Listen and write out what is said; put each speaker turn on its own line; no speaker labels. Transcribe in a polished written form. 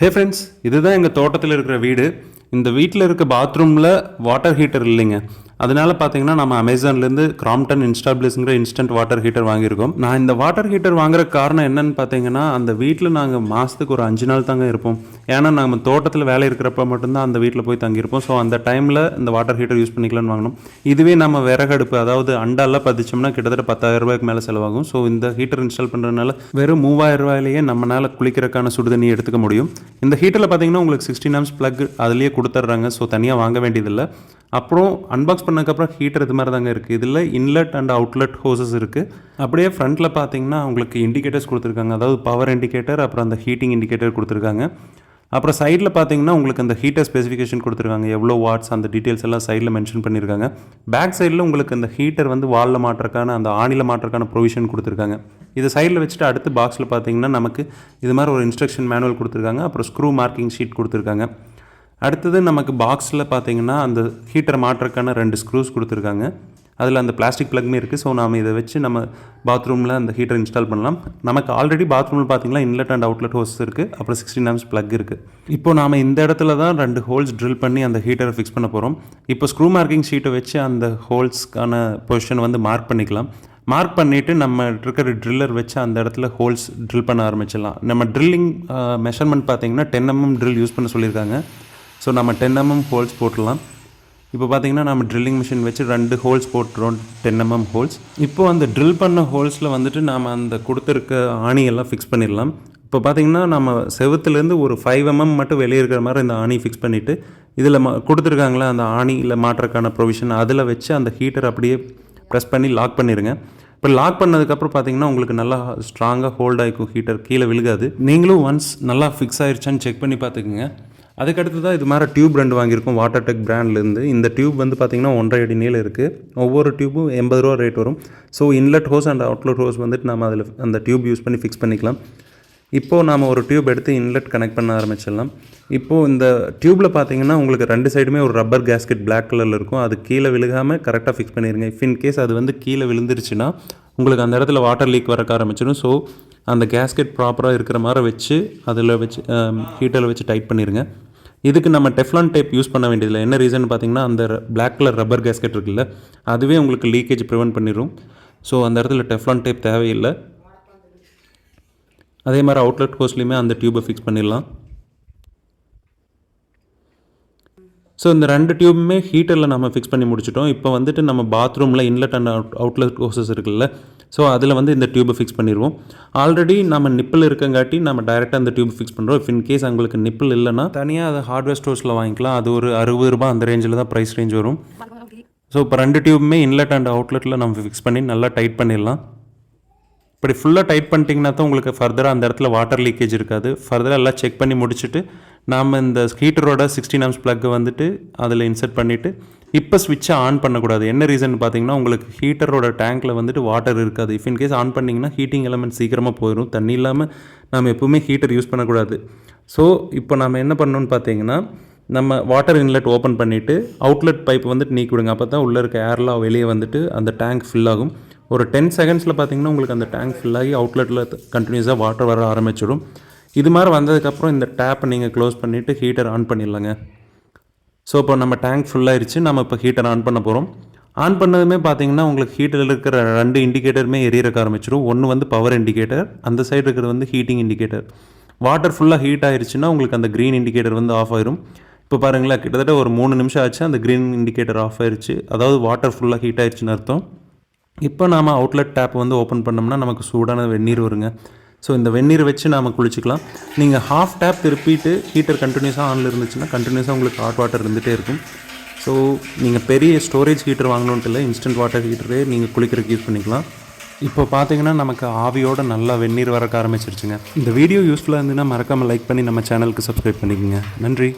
Hey friends, இதுதான் எங்கள் தோட்டத்தில் இருக்கிற வீடு. இந்த வீட்டில் இருக்க பாத்ரூமில் வாட்டர் ஹீட்டர் இல்லைங்க. அதனால் பார்த்தீங்கன்னா நம்ம அமேசான்லேருந்து கிராம்டன் இன்ஸ்டா பிளிஸ்ங்கிற இன்ஸ்டன்ட் வாட்டர் ஹீட்டர் வாங்கியிருக்கோம். நான் இந்த வாட்டர் ஹீட்டர் வாங்குற காரணம் என்னன்னு பார்த்தீங்கன்னா, அந்த வீட்டில் நாங்கள் மாதத்துக்கு ஒரு 5 நாள் தாங்க இருப்போம். ஏன்னா நம்ம தோட்டத்தில் வேலை இருக்கிறப்ப மட்டும்தான் அந்த வீட்டில் போய் தங்கியிருப்போம். ஸோ அந்த டைமில் இந்த வாட்டர் ஹீட்டர் யூஸ் பண்ணிக்கலாம்னு வாங்கினோம். இதுவே நம்ம விறகடுப்பு, அதாவது அண்டாலாம் பதிச்சோம்னா கிட்டத்தட்ட 10,000 ரூபாய்க்கு மேலே செலவாகும். ஸோ இந்த ஹீட்டர் இன்ஸ்டால் பண்ணுறதுனால வெறும் 3000 ரூபாயிலேயே நம்மளால் குளிக்கிறதுக்கான சுடுதண்ணி எடுத்துக்க முடியும். இந்த ஹீட்டரில் பார்த்தீங்கன்னா உங்களுக்கு 16 ஆம்ஸ் ப்ளக் அதுலேயே கொடுத்துட்றாங்க. ஸோ தனியாக வாங்க வேண்டியதில்லை. அப்புறம் அன்பாக்ஸ் பண்ணதுக்கப்புறம் ஹீட்டர் இது மாதிரி தாங்க இருக்குது. இதில் இன்லெட் அண்ட் அவுட்லெட் ஹோசஸ் இருக்குது. அப்படியே ஃப்ரண்ட்டில் பார்த்தீங்கன்னா உங்களுக்கு இண்டிகேட்டர்ஸ் கொடுத்துருக்காங்க. அதாவது பவர் இண்டிகேட்டர், அப்புறம் அந்த ஹீட்டிங் இண்டிகேட்டர் கொடுத்துருக்காங்க. அப்புறம் சைடில் பார்த்தீங்கன்னா உங்களுக்கு அந்த ஹீட்டர் ஸ்பெசிஃபிகேஷன் கொடுத்துருக்காங்க. எவ்வளோ வாட்ஸ் அந்த டீட்டெயில்ஸ் எல்லாம் சைடில் மென்ஷன் பண்ணியிருக்காங்க. பேக் சைடில் உங்களுக்கு அந்த ஹீட்டர் வந்து வாலில் மாட்டுறக்கான அந்த ஆணியில் மாட்டுறக்கான ப்ரொவிஷன் கொடுத்துருக்காங்க. இதை சைடில் வச்சுட்டு அடுத்து பாக்ஸில் பார்த்தீங்கன்னா நமக்கு இது மாதிரி ஒரு இன்ஸ்ட்ரக்ஷன் மேனுவல் கொடுத்துருக்காங்க. அப்புறம் ஸ்க்ரூ மார்க்கிங் ஷீட் கொடுத்துருக்காங்க. அடுத்தது நமக்கு பாக்ஸில் பார்த்தீங்கன்னா அந்த ஹீட்டரை மாட்டுறக்கான 2 ஸ்க்ரூஸ் கொடுத்துருக்காங்க. அதில் அந்த பிளாஸ்டிக் ப்ளக்குமே இருக்குது. ஸோ நாம் இதை வச்சு நம்ம பாத்ரூமில் அந்த ஹீட்டர் இன்ஸ்டால் பண்ணலாம். நமக்கு ஆல்ரெடி பாத்ரூமில் பார்த்தீங்கன்னா இன்லெட் அண்ட் அவுட்லெட் ஹோஸ் இருக்குது. அப்புறம் 16 ஆம்ஸ் ப்ளக் இருக்குது. இப்போ நாம் இந்த இடத்துல தான் 2 ஹோல்ஸ் ட்ரில் பண்ணி அந்த ஹீட்டரை ஃபிக்ஸ் பண்ண போகிறோம். இப்போ ஸ்க்ரூ மார்க்கிங் ஷீட்டை வச்சு அந்த ஹோல்ஸ்க்கான பொசிஷன் வந்து மார்க் பண்ணிக்கலாம். மார்க் பண்ணிவிட்டு நம்ம இருக்கிற ட்ரில்லர் வச்சு அந்த இடத்துல ஹோல்ஸ் ட்ரில் பண்ண ஆரம்பிச்சிடலாம். நம்ம ட்ரில்லிங் மெஷர்மெண்ட் பார்த்தீங்கன்னா 10 mm ட்ரில் யூஸ் பண்ண சொல்லியிருக்காங்க. ஸோ நம்ம 10 mm ஹோல்ஸ் போட்டுடலாம். இப்போ பார்த்தீங்கன்னா நம்ம ட்ரில்லிங் மிஷின் வச்சு 2 ஹோல்ஸ் போட்டுறோம், 10 mm ஹோல்ஸ். இப்போது அந்த ட்ரில் பண்ண ஹோல்ஸில் வந்துட்டு நாம் அந்த கொடுத்துருக்க ஆணியெல்லாம் ஃபிக்ஸ் பண்ணிடலாம். இப்போ பார்த்தீங்கன்னா நம்ம செவுத்துலேருந்து ஒரு 5 mm மட்டும் வெளியே இருக்கிற மாதிரி இந்த ஆணி ஃபிக்ஸ் பண்ணிவிட்டு இதில் கொடுத்துருக்காங்களே அந்த ஆணியில் மாட்டுறக்கான ப்ரொவிஷன் அதில் வச்சு அந்த ஹீட்டர் அப்படியே ப்ரெஸ் பண்ணி லாக் பண்ணிடுங்க. இப்போ லாக் பண்ணதுக்கப்புறம் பார்த்தீங்கன்னா உங்களுக்கு நல்லா ஸ்ட்ராங்காக ஹோல்ட் ஆகிக்கும், ஹீட்டர் கீழே விழுகாது. நீங்களும் ஒன்ஸ் நல்லா ஃபிக்ஸ் ஆகிடுச்சான்னு செக் பண்ணி பார்த்துக்குங்க. அதுக்கடுத்து தான் இது மாதிரி டியூப் 2 வாங்கியிருக்கோம் வாட்டர் டெக் பிராண்ட்லேருந்து. இந்த டியூப் வந்து பார்த்திங்கன்னா 1.5 அடி நீளம் இருக்குது. ஒவ்வொரு டியூப்பும் 80 ரூபா ரேட் வரும். So inlet hose and outlet hose வந்துட்டு நம்ம அதில் அந்த டியூப் யூஸ் பண்ணி ஃபிக்ஸ் பண்ணிக்கலாம். இப்போது நாம் ஒரு டியூப் எடுத்து இன்லெட் கனெக்ட் பண்ண ஆரம்பிச்சிடலாம். இப்போது இந்த டியூப்பில் பார்த்தீங்கன்னா உங்களுக்கு 2 சைடுமே ஒரு ரப்பர் கேஸ்கெட் பிளாக் கலரில் இருக்கும். அது கீழே விழுகாமல் கரெக்டாக ஃபிக்ஸ் பண்ணிடுங்க. இஃப் இன் கேஸ் அது வந்து கீழே விழுந்துருச்சுன்னா உங்களுக்கு அந்த இடத்துல வாட்டர் லீக் வரக்க ஆரம்பிச்சிடும். ஸோ அந்த கேஸ்கெட் ப்ராப்பராக இருக்கிற மாதிரி வச்சு அதில் வச்சு ஹீட்டரில் வச்சு டைட் பண்ணிடுங்க. இதுக்கு நம்ம டெஃப்லான் டேப் யூஸ் பண்ண வேண்டியதில்லை. என்ன ரீசன் பார்த்தீங்கன்னா அந்த பிளாக் கலர் ரப்பர் கேஸ்கெட் இருக்குல்ல, அதுவே உங்களுக்கு லீக்கேஜ் ப்ரிவென்ட் பண்ணிடும். ஸோ அந்த இடத்துல டெஃப்லான் டேப் தேவையில்லை. அதே மாதிரி அவுட்லெட் ஹோஸ்லையுமே அந்த டியூப்பை ஃபிக்ஸ் பண்ணிடலாம். ஸோ இந்த 2 டியூப்புமே ஹீட்டரில் நம்ம ஃபிக்ஸ் பண்ணி முடிச்சிட்டோம். இப்போ வந்துட்டு நம்ம பாத்ரூமில் இன்லெட் அண்ட் அவுட்லெட் ஹோசஸ் இருக்குல்ல, ஸோ அதில் வந்து இந்த டியூப்பை ஃபிக்ஸ் பண்ணிடுவோம். ஆல்ரெடி நம்ம நிப்பிள் இருக்கங்காட்டி நம்ம டைரெக்டாக அந்த டியூப் ஃபிக்ஸ் பண்ணுறோம். இஃப் இன் கேஸ் உங்களுக்கு நிப்பிள் இல்லைன்னா தனியாக அதை ஹார்ட்வேர் ஸ்டோர்ஸில் வாங்கிக்கலாம். அது ஒரு 60 ரூபா அந்த ரேஞ்சில் தான் ப்ரைஸ் ரேஞ்ச் வரும். ஸோ இப்போ 2 டியூப்புமே இன்லெட் அண்ட் அவுட்லெட்டில் நம்ம ஃபிக்ஸ் பண்ணி நல்லா டைட் பண்ணிடலாம். இப்படி ஃபுல்லாக டைட் பண்ணிட்டீங்கன்னா தான் உங்களுக்கு ஃபர்தராக அந்த இடத்துல வாட்டர் லீக்கேஜ் இருக்காது. ஃபர்தராக எல்லாம் செக் பண்ணி முடிச்சுட்டு நாம் இந்த ஹீட்டரோட 16 ஆம்ஸ் ப்ளக்கை வந்துட்டு அதில் இன்சர்ட் பண்ணிவிட்டு இப்போ ஸ்விட்சை ஆன் பண்ணக்கூடாது. என்ன ரீசன் பார்த்தீங்கன்னா உங்களுக்கு ஹீட்டரோட டேங்க்கில் வந்துட்டு வாட்டர் இருக்காது. இஃப் இன் கேஸ் ஆன் பண்ணிங்கன்னா ஹீட்டிங் எலமெண்ட் சீக்கிரமாக போயிடும். தண்ணி இல்லாமல் நம்ம எப்போவுமே ஹீட்டர் யூஸ் பண்ணக்கூடாது. ஸோ இப்போ நம்ம என்ன பண்ணணும்னு பார்த்தீங்கன்னா நம்ம வாட்டர் இன்லெட் ஓப்பன் பண்ணிவிட்டு அவுட்லெட் பைப் வந்துட்டு நீக்கி விடுங்க. அப்போ தான் உள்ளே இருக்க ஏர்லாம் வெளியே வந்துட்டு அந்த டேங்க் ஃபில் ஆகும். ஒரு 10 செகண்ட்ஸில் பார்த்தீங்கன்னா உங்களுக்கு அந்த டேங்க் ஃபில்லாகி அவுட்லெட்டில் கண்டினியூஸாக வாட்டர் வர ஆரம்பிச்சிடும். இது மாதிரி வந்ததுக்கப்புறம் இந்த டேப்பை நீங்கள் க்ளோஸ் பண்ணிவிட்டு ஹீட்டர் ஆன் பண்ணிடலாங்க. ஸோ இப்போ நம்ம டேங்க் ஃபுல்லாகிடுச்சு. நம்ம இப்போ ஹீட்டர் ஆன் பண்ண போகிறோம். ஆன் பண்ணதுமே பார்த்தீங்கன்னா உங்களுக்கு ஹீட்டரில் இருக்கிற 2 இண்டிகேட்டருமே எரியறக்க ஆரம்பிச்சிடும். ஒன்று வந்து பவர் இண்டிகேட்டர், அந்த சைடு இருக்கிறது வந்து ஹீட்டிங் இண்டிகேட்டர். வாட்டர் ஃபுல்லாக ஹீட் ஆயிடுச்சுன்னா உங்களுக்கு அந்த க்ரீன் இண்டிகேட்டர் வந்து ஆஃப் ஆயிரும். இப்போ பாருங்களேன், கிட்டத்தட்ட ஒரு 3 நிமிஷம் ஆச்சு, அந்த க்ரீன் இண்டிகேட்டர் ஆஃப் ஆயிடுச்சு. அதாவது வாட்டர் ஃபுல்லாக ஹீட் ஆயிடுச்சுன்னு அர்த்தம். இப்போ நாம் அவுட்லெட் டேப் வந்து ஓப்பன் பண்ணோம்னா நமக்கு சூடான வெந்நீர் வருங்க. ஸோ இந்த வெந்நீர் வச்சு நாம் குளிச்சிக்கலாம். நீங்கள் ஹாஃப் டேப் திருப்பிட்டு ஹீட்டர் கண்டினியூஸாக ஆனில் இருந்துச்சுன்னா கண்டினியூஸாக உங்களுக்கு ஹாட் வாட்டர் இருந்துகிட்டே இருக்கும். ஸோ நீங்கள் பெரிய ஸ்டோரேஜ் ஹீட்டர் வாங்கணுன்ட்டு இல்லை, இன்ஸ்டன்ட் வாட்டர் ஹீட்டரே நீங்கள் குளிக்கிறதுக்கு யூஸ் பண்ணிக்கலாம். இப்போ பார்த்தீங்கன்னா நமக்கு ஆவியோட நல்லா வெந்நீர் வரக்க ஆரம்பிச்சிருச்சுங்க. இந்த வீடியோ யூஸ்ஃபுல்லாக இருந்ததுன்னா மறக்காமல் லைக் பண்ணி நம்ம சேனலுக்கு சப்ஸ்கிரைப் பண்ணிக்கோங்க. நன்றி.